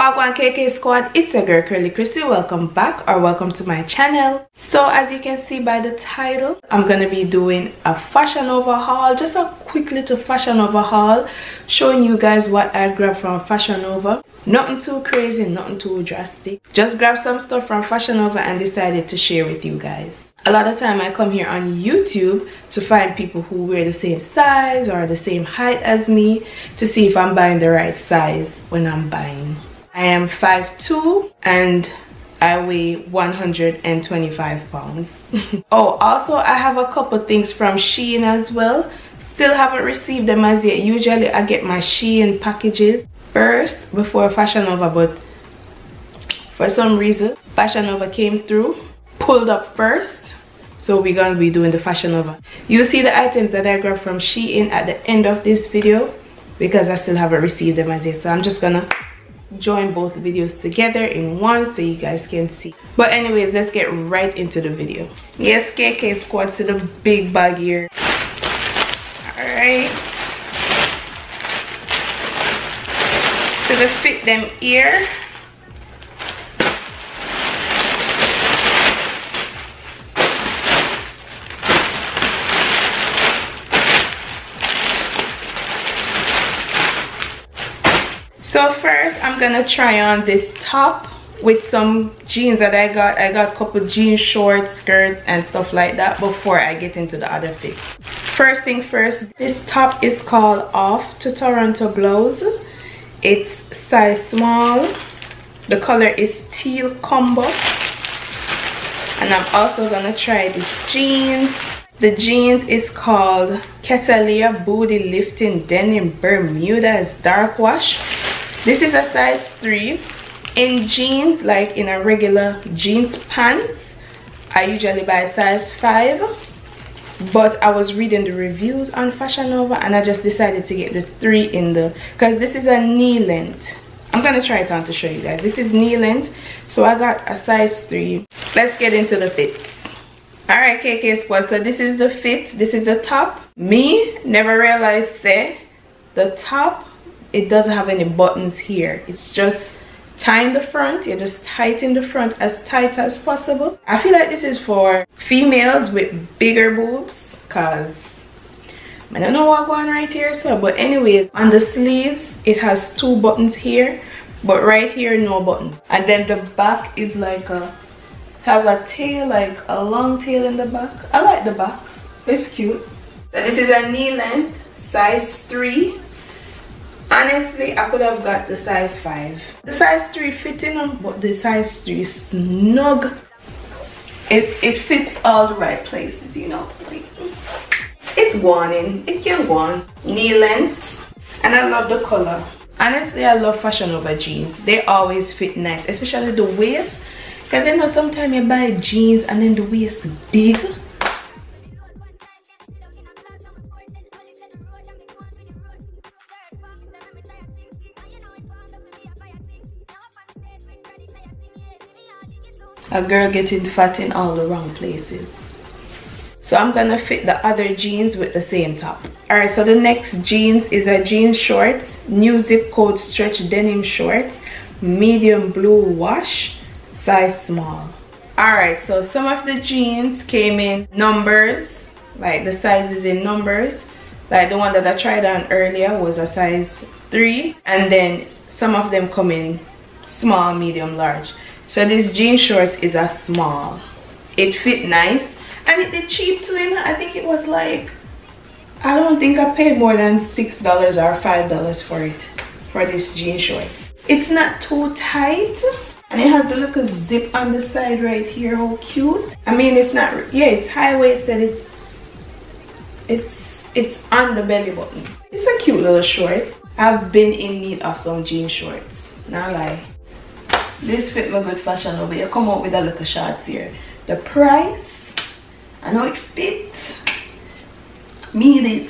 Wagwan KK squad, it's your girl Krissy. Welcome back or welcome to my channel. So as you can see by the title, I'm gonna be doing a fashion overhaul, just a quick little fashion overhaul, showing you guys what I grabbed from Fashion Nova. Nothing too crazy, nothing too drastic. Just grabbed some stuff from Fashion Nova and decided to share with you guys. A lot of time I come here on YouTube to find people who wear the same size or the same height as me to see if I'm buying the right size when I'm buying. I am 5'2" and I weigh 125 pounds. Oh, also I have a couple things from Shein as well. Still haven't received them as yet. Usually I get my Shein packages first before Fashion Nova, but for some reason Fashion Nova came through, pulled up first. So we're gonna be doing the Fashion Nova. You'll see the items that I grabbed from Shein at the end of this video because I still haven't received them as yet. So I'm just gonna join both videos together in one so you guys can see. But anyways, let's get right into the video. Yes, KK squad, to the big bag here. Alright. So to fit them here. So first I'm gonna try on this top with some jeans that I got. I got a couple jean shorts, skirt and stuff like that before I get into the other fits. First thing first, this top is called Off to Toronto Blouse. It's size small. The color is teal combo. And I'm also gonna try this jeans. The jeans is called Cataliya Booty Lifting Denim Bermudas Dark Wash. This is a size 3. In jeans, like in a regular jeans pants, I usually buy size 5. But I was reading the reviews on Fashion Nova and I just decided to get the 3 in the, because this is a knee length. I'm gonna try it on to show you guys. This is knee length, so I got a size 3. Let's get into the fits. Alright, KK squad, so this is the fit. This is the top. Me never realized say the top, it doesn't have any buttons here. It's just tie in the front. You just tighten the front as tight as possible. I feel like this is for females with bigger boobs, cause I don't know what going right here. So, but anyways, on the sleeves it has 2 buttons here, but right here no buttons. And then the back is like has a tail, like a long tail in the back. I like the back. It's cute. So this is a knee length, size 3. Honestly, I could have got the size 5. The size 3 fitting on, but the size 3 is snug. It fits all the right places, you know. It's GWAAN. It can GWAAN. Knee length. And I love the color. Honestly, I love Fashion Nova jeans. They always fit nice, especially the waist. Because you know, sometimes you buy jeans and then the waist is big. A girl getting fat in all the wrong places. So I'm gonna fit the other jeans with the same top. Alright, so the next jeans is a jean shorts, new Zip Code Stretch Denim shorts, medium blue wash, size small. Alright, so some of the jeans came in numbers, like the sizes in numbers. Like the one that I tried on earlier was a size 3, and then some of them come in small, medium, large. So this jean shorts is a small. It fit nice and it did cheap too, you know. I think it was like, I don't think I paid more than $6 or $5 for it, for this jean shorts. It's not too tight and it has a little zip on the side right here. How cute. I mean, it's not, yeah, it's high-waisted. It's on the belly button. It's a cute little short. I've been in need of some jean shorts, not lie. This fit my good Fashion Nova. You come out with a little shorts here. The price, I know it fits. Mean it.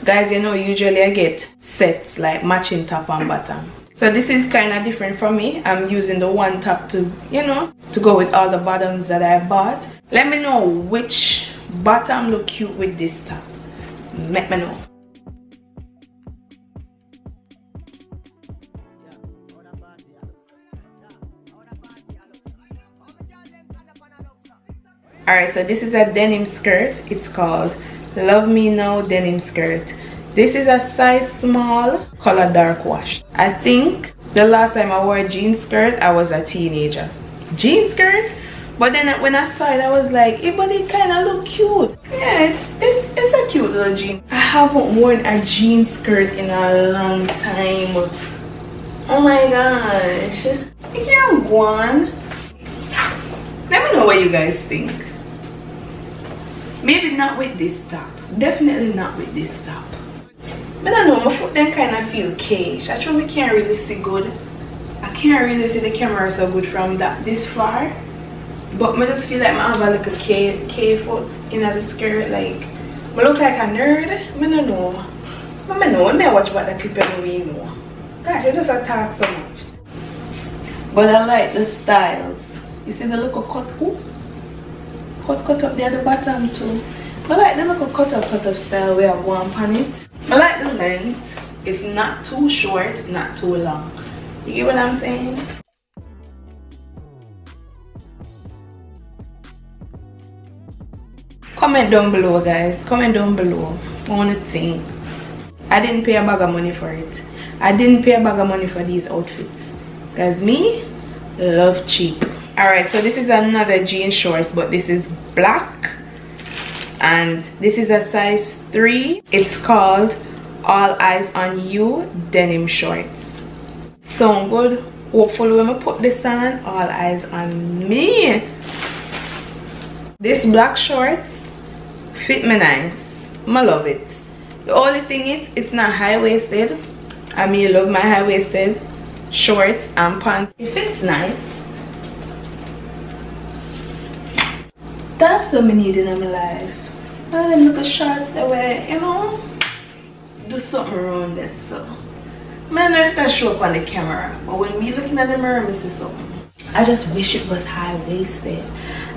Guys, you know, usually I get sets like matching top and bottom. So this is kind of different from me. I'm using the one top to, you know, to go with all the bottoms that I bought. Let me know which bottom look cute with this top. Let me know. Alright, so this is a denim skirt. It's called Love Me Now denim skirt. This is a size small, color dark wash. I think the last time I wore a jean skirt, I was a teenager. Jean skirt? But then when I saw it, I was like, hey, but it kind of look cute. Yeah, it's a cute little jean. I haven't worn a jean skirt in a long time. Oh my gosh. You can't go on. Let me know what you guys think. Maybe not with this top. Definitely not with this top. But I know my foot then kind of feel cage. I truly can't really see good. I can't really see the camera so good from this far. But I just feel like I have a little K foot in the skirt. Like, I look like a nerd. I don't know. I know. I watch about the clip and we know. Gosh, I just talk so much. But I like the styles. You see the little cut? Ooh. Cut up there at the bottom too. I like the little cut up style we have one on it. I like the length. It's not too short, not too long. You get what I'm saying? Comment down below, guys. Comment down below. I want to think. I didn't pay a bag of money for it. I didn't pay a bag of money for these outfits. Because me, love cheap. Alright, so this is another jean shorts, but this is black. And this is a size 3. It's called All Eyes on You denim shorts. So good. Hopefully when I put this on, all eyes on me. This black shorts fit me nice. I love it. The only thing is, it's not high-waisted. I mean, I love my high-waisted shorts and pants. It fits nice. That's what I need in my life. All them little shorts that wear, you know, do something around this. So I don't know if that show up on the camera, but when me looking at the mirror, I see something. I just wish it was high-waisted.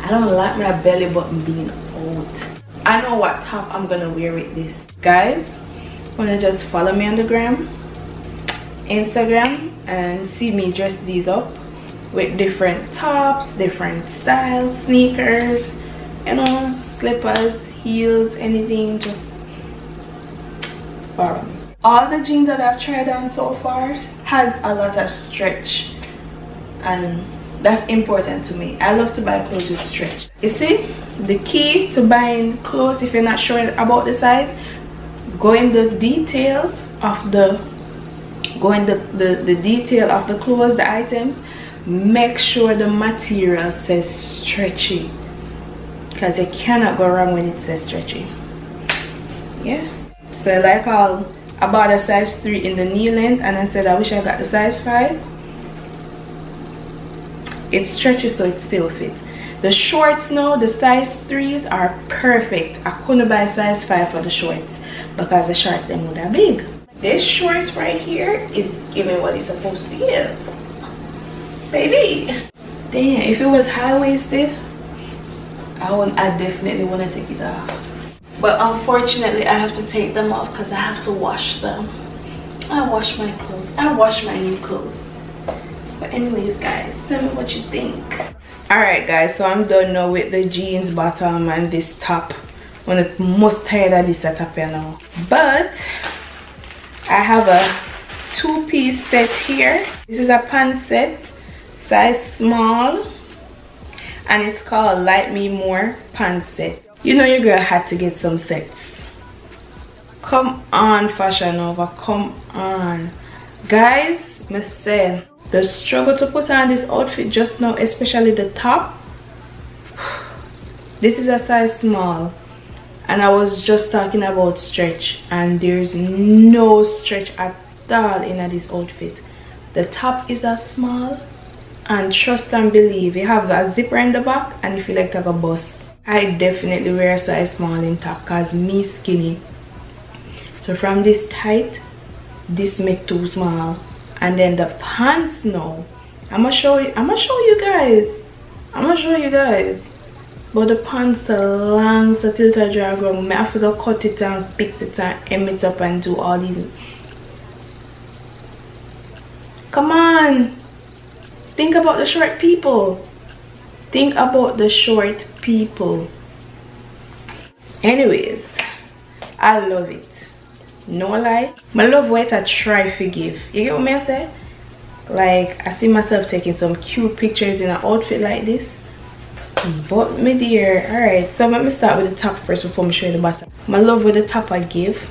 I don't like my belly button being out. I know what top I'm gonna wear with this. Guys, wanna just follow me on the gram, Instagram, and see me dress these up with different tops, different styles, sneakers, you know, slippers, heels, anything, just borrow me. All the jeans that I've tried on so far has a lot of stretch, and that's important to me. I love to buy clothes with stretch. You see, the key to buying clothes, if you're not sure about the size, go in the details of the detail of the clothes, the items. Make sure the material says stretchy, because you cannot go wrong when it says stretchy. Yeah, so like I bought a size 3 in the knee length, and I said I wish I got the size 5. It stretches so it still fits. The shorts now, the size 3s are perfect. I couldn't buy size 5 for the shorts because the shorts them would have big. This shorts right here is giving what it's supposed to give. Baby. Damn, if it was high-waisted, I definitely want to take it off. But unfortunately, I have to take them off because I have to wash them. I wash my clothes. I wash my new clothes. But anyways, guys, tell me what you think. Alright guys, so I'm done now with the jeans bottom and this top. I'm most tired of this setup here now. But I have a 2-piece set here. This is a pant set, size small, and it's called Like Me More pant set. You know your girl had to get some sets. Come on, Fashion Nova, come on. Guys, I say, the struggle to put on this outfit just now, especially the top. This is a size small, and I was just talking about stretch, and there's no stretch at all in this outfit. The top is a small, and trust and believe, you have a zipper in the back and you feel like to have a bust. I definitely wear a size small in top because me skinny. So from this tight, this make too small. And then the pants now, I'm gonna show you guys. But the pants are long, so till I drag around, I have to go cut it and fix it and hem it up and do all these. Come on, think about the short people. think about the short people. Anyways, I love it. No lie, I love what I try to give. You get what I say? Like, I see myself taking some cute pictures in an outfit like this. But my dear, alright, so let me start with the top first before I show you the bottom. I love with the top I give.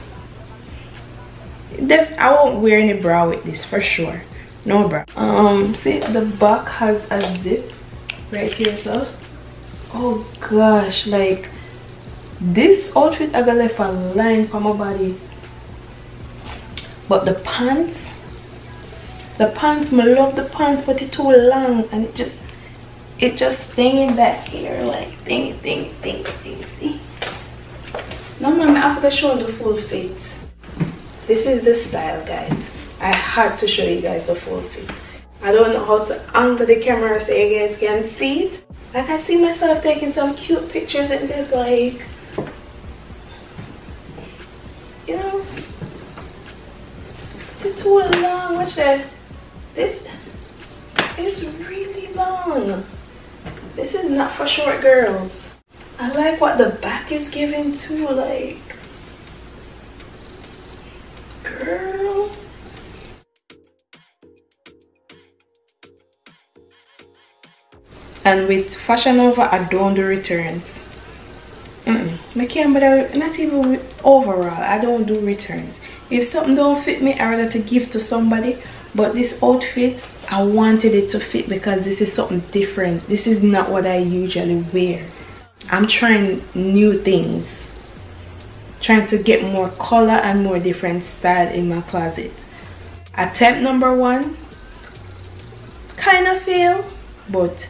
I won't wear any bra with this for sure. No bra. See, the back has a zip right here, so. Oh gosh, like this outfit I got left a line for my body. But the pants, I love the pants, but it's too long and it just stinging back here, like thing. No man, I have to show the full fit. This is the style, guys. I had to show you guys the full fit. I don't know how to angle the camera so you guys can see it. Like, I see myself taking some cute pictures in this, like, you know, it's too long. Watch that. This is really long. This is not for short girls. I like what the back is giving too, like, girl. And with Fashion Nova, I don't do returns. I can't, but not even overall, I don't do returns. If something don't fit me, I rather to give to somebody. But this outfit, I wanted it to fit because this is something different. This is not what I usually wear. I'm trying new things. Trying to get more color and more different style in my closet. Attempt number 1 kind of fail, but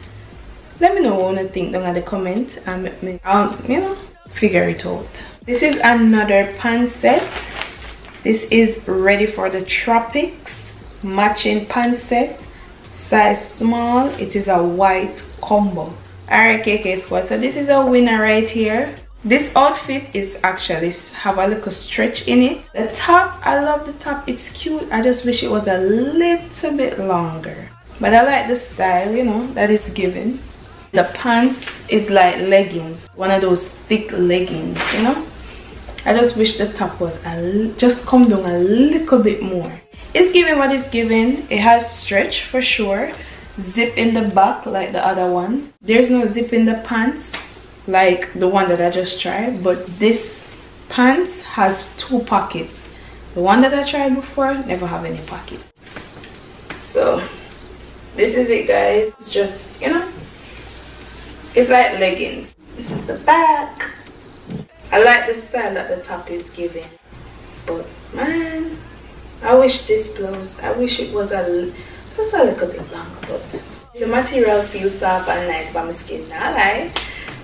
let me know what you think down in the comment and make me, you know, figure it out. This is another pant set. This is ready for the Tropics matching pant set, size small. It is a white combo. Alright, KK squad, so this is a winner right here. This outfit is actually have a little stretch in it. The top, I love the top, it's cute. I just wish it was a little bit longer, but I like the style, you know, that is given. The pants is like leggings, one of those thick leggings, you know. I just wish the top was just come down a little bit more. It's giving what it's giving. It has stretch for sure. Zip in the back like the other one. There's no zip in the pants like the one that I just tried, but this pants has 2 pockets. The one that I tried before never have any pockets. So this is it, guys. It's just, you know, it's like leggings. This is the back. I like the style that the top is giving, but man, I wish this blouse, I wish it was just a little bit longer, but the material feels soft and nice by my skin, not lie.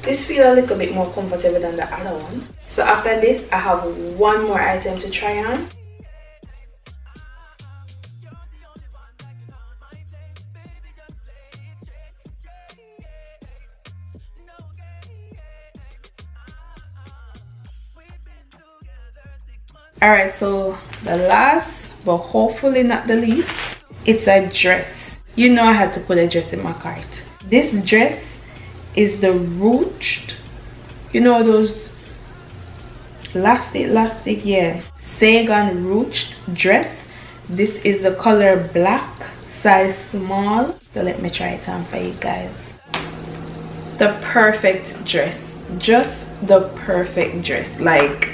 This feels a little bit more comfortable than the other one. So after this, I have one more item to try on. Alright, so the last but hopefully not the least, it's a dress. You know I had to put a dress in my cart. This dress is the Ruched, you know those elastic, yeah, Saigon Ruched dress. This is the color black, size small. So let me try it on for you guys. The perfect dress, just the perfect dress. Like,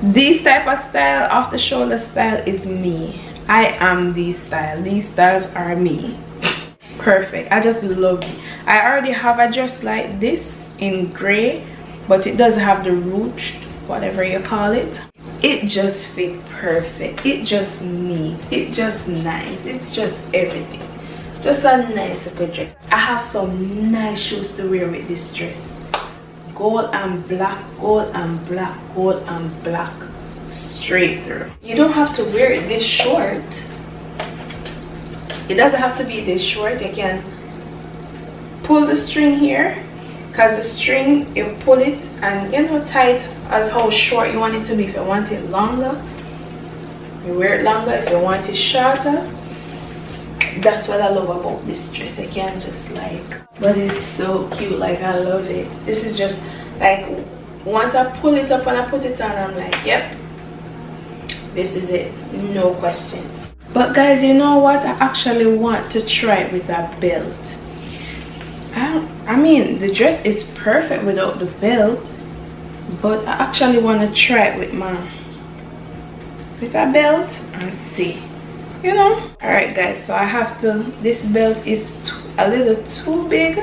this type of style, off the shoulder style, is me. I am this style. These styles are me. Perfect. I just love it. I already have a dress like this in gray, but it does have the ruched, whatever you call it. It just fit perfect. It just neat. It just nice. It's just everything. Just a nice little dress. I have some nice shoes to wear with this dress. Gold and black, gold and black, gold and black, straight through. You don't have to wear it this short. It doesn't have to be this short. You can pull the string here, because the string, you pull it and, you know, tight as how short you want it to be. If you want it longer, you wear it longer. If you want it shorter, That's what I love about this dress. I can't just like, but it's so cute. Like, I love it. This is just like, once I pull it up and I put it on, I'm like, yep, this is it, no questions. But guys, you know what, I actually want to try it with that belt. I mean, the dress is perfect without the belt, but I actually want to try it with a belt and see, you know. All right guys, so I have to, this belt is a little too big,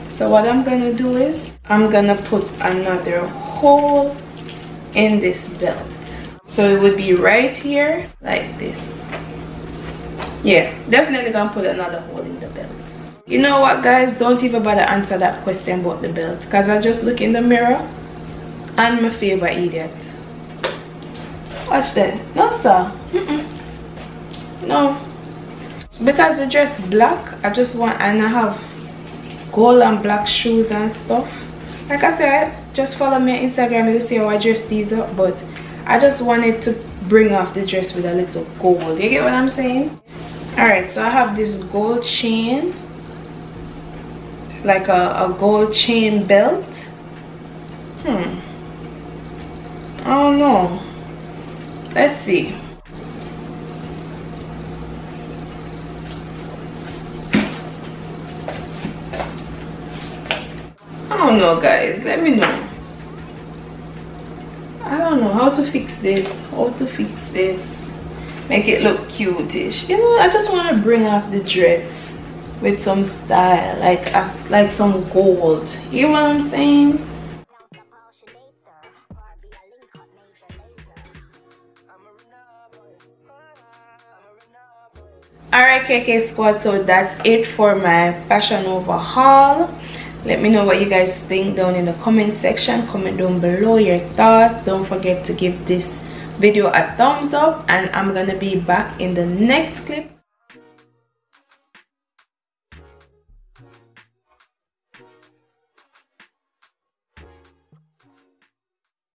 so what I'm gonna do is I'm gonna put another hole in this belt, so it would be right here like this. Yeah, definitely gonna put another hole in the belt. You know what guys, don't even bother answer that question about the belt, because I just look in the mirror and my favorite idiot. Watch that. No sir. No, because the dress black, I just want, and I have gold and black shoes and stuff. Like I said, just follow me on Instagram, you'll see how I dress these up, but I just wanted to bring off the dress with a little gold. You get what I'm saying? Alright, so I have this gold chain, like a gold chain belt. I don't know, let's see. I don't know guys, let me know. I don't know how to fix this, make it look cute-ish. You know, I just want to bring off the dress with some style, like some gold. You know what I'm saying? Alright KK squad, so that's it for my Fashion Nova haul. Let me know what you guys think down in the comment section. Comment down below your thoughts. Don't forget to give this video a thumbs up, and I'm gonna be back in the next clip